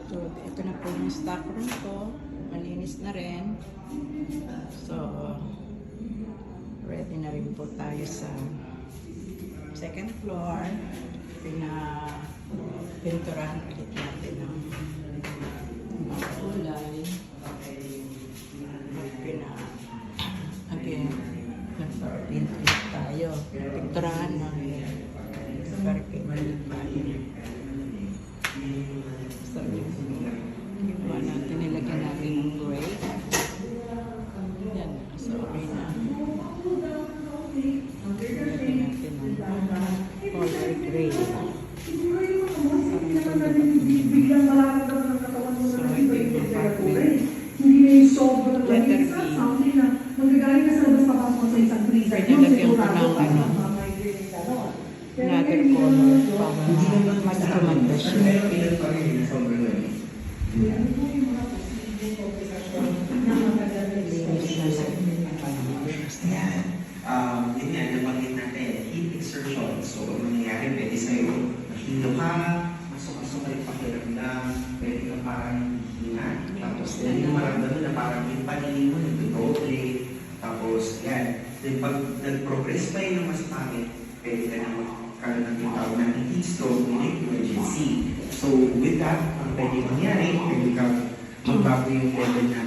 So, ito na po yung stock room ko. Malinis na rin. So, ready na rin po tayo sa second floor. Pinturahan ulit natin ng mga kulay. Again, nagpapintuit tayo. Pinturahan ng parke maliit tayo. So, ginawa natin, nilagyan natin ng gray. Yan, so okay na. Nilagyan natin ng color gray. So, ito yung apartment. Letter B. Pinalagyan ko ng another color para mas kumanda siya. Yun nga, nabanggit natin, heat exertion. So, ang nangyayari, pwede sa'yo, mahilo ka, masok-masok ka yung pakiramdam, pwede ka parang hinga. Tapos, yung maramdaman na parang yung paningin mo, nagdodoble. Tapos, yan. Then, pag nag-progress pa yun ng mas pangit, pwede ka na magkaroon ng tinatawag natin heat stroke, emergency. So, with that, ang pwede mangyari, pwede ka magbago yung level na